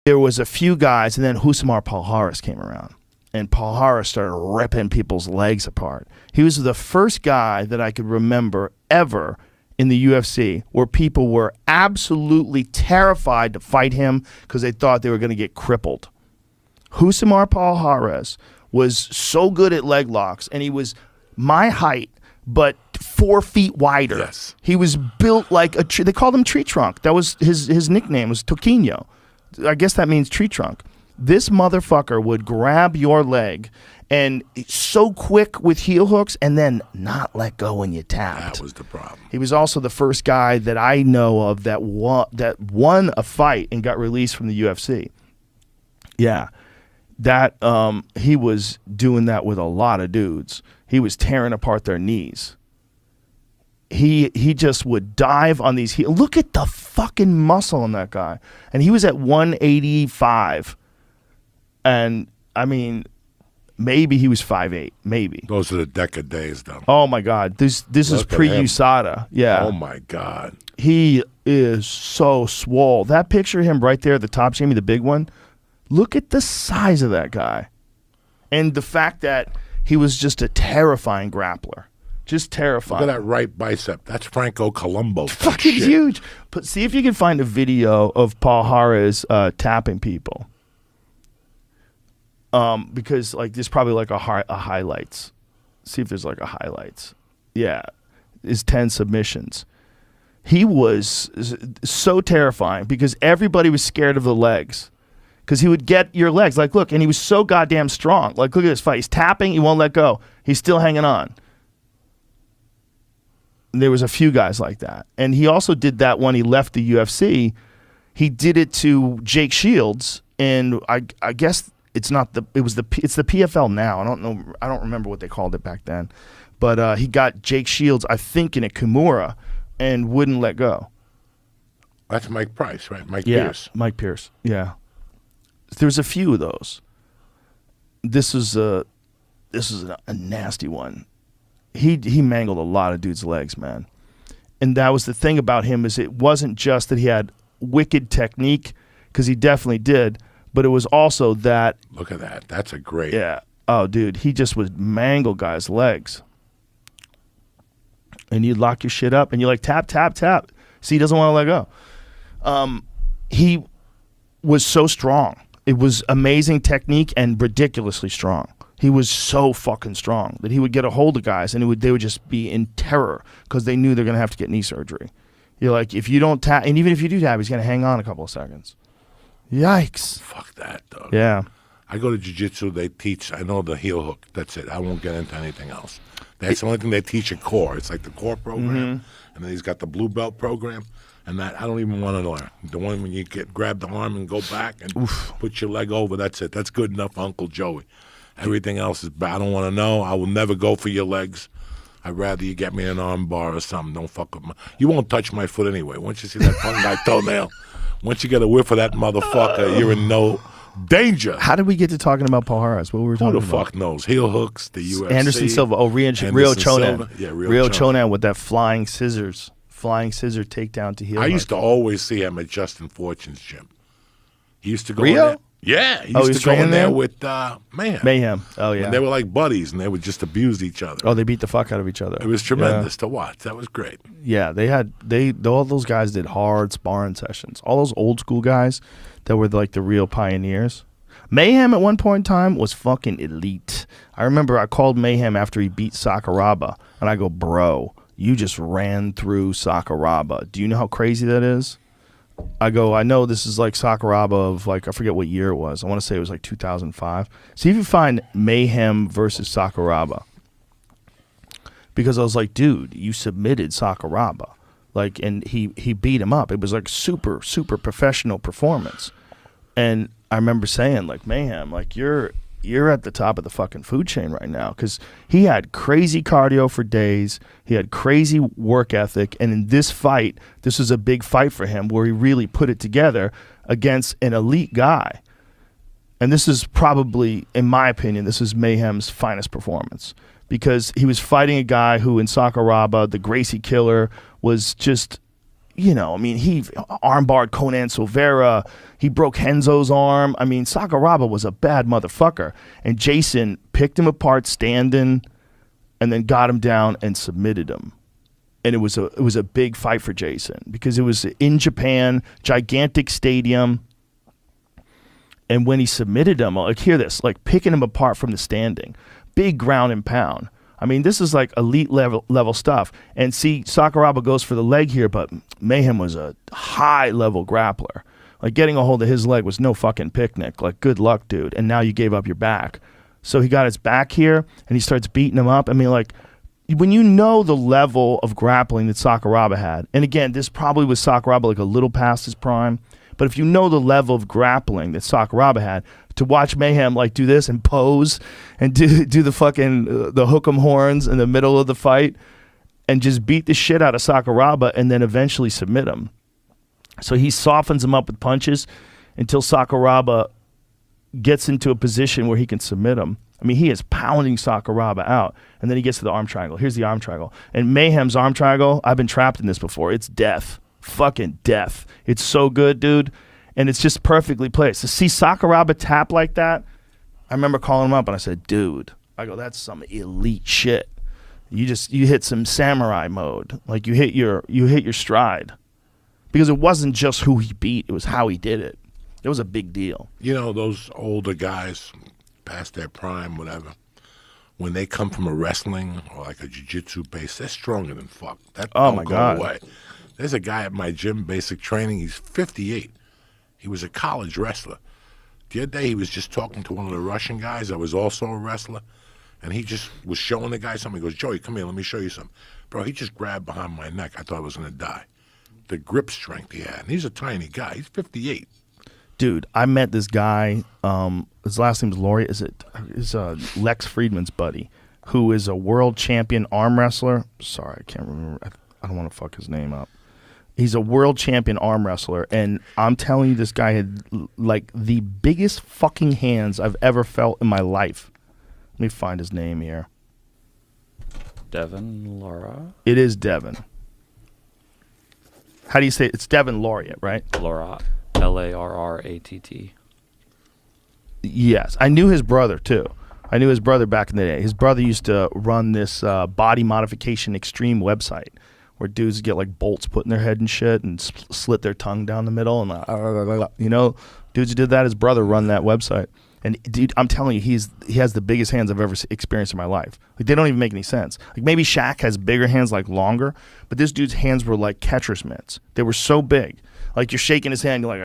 there was a few guys, and then Rousimar Palhares came around. And Palhares started ripping people's legs apart. He was the first guy that I could remember ever in the UFC where people were absolutely terrified to fight him because they thought they were going to get crippled. Rousimar Palhares was so good at leg locks, and he was my height, but 4 feet wider. Yes. He was built like a tree. They called him Tree Trunk. That was his nickname was Toquinho. I guess that means tree trunk. This motherfucker would grab your leg and so quick with heel hooks and then not let go when you tapped. That was the problem. He was also the first guy that I know of that won a fight and got released from the UFC. Yeah. That he was doing that with a lot of dudes. He was tearing apart their knees. He just would dive on these heels. Look at the fucking muscle on that guy. And he was at 185. And I mean, maybe he was 5'8", maybe. Those are the Deca days, though. Oh my God, this is pre-USADA. Yeah. Oh my God. He is so swole. That picture of him right there at the top, Jamie, the big one. Look at the size of that guy, and the fact that he was just a terrifying grappler. Just terrifying. Look at that right bicep. That's Franco Columbu. Fucking huge. But see if you can find a video of Palhares tapping people. Because like there's probably like a highlights. See if there's like a highlights. Yeah, his 10 submissions. He was so terrifying because everybody was scared of the legs. Because he would get your legs. Like, look, and he was so goddamn strong. Like, look at this fight. He's tapping. He won't let go. He's still hanging on. And there was a few guys like that. And he also did that when he left the UFC. He did it to Jake Shields. And I guess it's not the – it's the PFL now. I don't know. I don't remember what they called it back then. But he got Jake Shields, I think, in a Kimura and wouldn't let go. That's Mike Price, right? Mike Pierce. Mike Pierce. Yeah. There's a few of those. This is a nasty one. He mangled a lot of dudes' legs, man. And that was the thing about him is it wasn't just that he had wicked technique, because he definitely did, but it was also that. Look at that. That's a great. Yeah. Oh, dude, he just would mangle guys' legs. And you'd lock your shit up, and you're like, tap, tap, tap. See, he doesn't want to let go. He was so strong. It was amazing technique and ridiculously strong. He was so fucking strong that he would get a hold of guys and they would just be in terror because they knew they're going to have to get knee surgery. You're like, if you don't tap, and even if you do tap, he's going to hang on a couple of seconds. Yikes. Fuck that, though. Yeah. I go to jiu-jitsu, they teach, I know the heel hook. That's it. I won't get into anything else. That's the only thing they teach at core. It's like the core program, and then he's got the blue belt program. And that, I don't even want to learn. The one when you grab the arm and go back and put your leg over, that's it. That's good enough for Uncle Joey. Everything else is bad. I don't want to know. I will never go for your legs. I'd rather you get me an arm bar or something. Don't fuck with my... You won't touch my foot anyway. Once you see that fungi toenail, once you get a whiff of that motherfucker, you're in no danger. How did we get to talking about Palhares? What were we talking about? Who the fuck knows? Heel hooks, the UFC. Anderson Silva. Oh, Rio Chonan. Yeah, Rio Chonan with that flying scissors. Flying scissor takedown to heel. I used to always see him at Justin Fortune's gym. He used to go Rio? in there. Yeah, he used to go in there with Mayhem. Mayhem. Oh, yeah. And they were like buddies, and they would just abuse each other. Oh, they beat the fuck out of each other. It was tremendous to watch. That was great. Yeah, all those guys did hard sparring sessions. All those old school guys that were like the real pioneers. Mayhem at one point in time was fucking elite. I remember I called Mayhem after he beat Sakuraba, and I go, bro, you just ran through Sakuraba. Do you know how crazy that is? I go, I know this is like Sakuraba of like, I forget what year it was. I want to say it was like 2005. See if you find Mayhem versus Sakuraba. Because I was like, dude, you submitted Sakuraba. Like, and he beat him up. It was like super, super professional performance. And I remember saying, like, Mayhem, like, you're at the top of the fucking food chain right now, because he had crazy cardio for days. He had crazy work ethic. And in this fight, this was a big fight for him where he really put it together against an elite guy. And this is probably, in my opinion, this is Mayhem's finest performance, because he was fighting a guy who in Sakuraba, the Gracie Killer, was just, you know, I mean, he armbarred Conan Silveira. He broke Henzo's arm. I mean, Sakuraba was a bad motherfucker. And Jason picked him apart standing and then got him down and submitted him. And it was a big fight for Jason because it was in Japan, gigantic stadium. And when he submitted him, like, hear this, like picking him apart from the standing, big ground and pound. I mean, this is like elite level stuff. And see, Sakuraba goes for the leg here, but Mayhem was a high level grappler. Like getting a hold of his leg was no fucking picnic. Like, good luck, dude. And now you gave up your back. So he got his back here and he starts beating him up. I mean, like, when you know the level of grappling that Sakuraba had, and again, this probably was Sakuraba like a little past his prime, but if you know the level of grappling that Sakuraba had, to watch Mayhem like do this and pose and do the fucking the hook 'em horns in the middle of the fight and just beat the shit out of Sakuraba and then eventually submit him. So he softens him up with punches until Sakuraba gets into a position where he can submit him. I mean, he is pounding Sakuraba out, and then he gets to the arm triangle. Here's the arm triangle. And Mayhem's arm triangle, I've been trapped in this before. It's death. Fucking death. It's so good, dude. And it's just perfectly placed. To see Sakuraba tap like that, I remember calling him up and I said, dude, I go, that's some elite shit. You hit some samurai mode. Like you hit your stride. Because it wasn't just who he beat, it was how he did it. It was a big deal. You know, those older guys past their prime, whatever, when they come from a wrestling or like a jiu-jitsu base, they're stronger than fuck. That don't go away. There's a guy at my gym, basic training, he's 58. He was a college wrestler. The other day he was just talking to one of the Russian guys that was also a wrestler, and he just was showing the guy something. He goes, Joey, come here, let me show you something. Bro, he just grabbed behind my neck. I thought I was going to die. The grip strength he had. And he's a tiny guy. He's 58. Dude, I met this guy, his last name's Laurie, is Lex Friedman's buddy, who is a world champion arm wrestler. Sorry, I can't remember. I don't want to fuck his name up. He's a world champion arm wrestler, and I'm telling you, this guy had like the biggest fucking hands I've ever felt in my life. Let me find his name here. Devin Laura? It is Devin. How do you say it? It's Devin Laureate, right? Laura. Larratt. Yes. I knew his brother, too. I knew his brother back in the day. His brother used to run this body modification extreme website where dudes get like bolts put in their head and shit and slit their tongue down the middle. And, you know, dudes who did that, his brother run that website. And, dude, I'm telling you, he has the biggest hands I've ever experienced in my life. Like, they don't even make any sense. Like, maybe Shaq has bigger hands, like longer, but this dude's hands were like catcher's mitts. They were so big. Like, you're shaking his hand, you're like,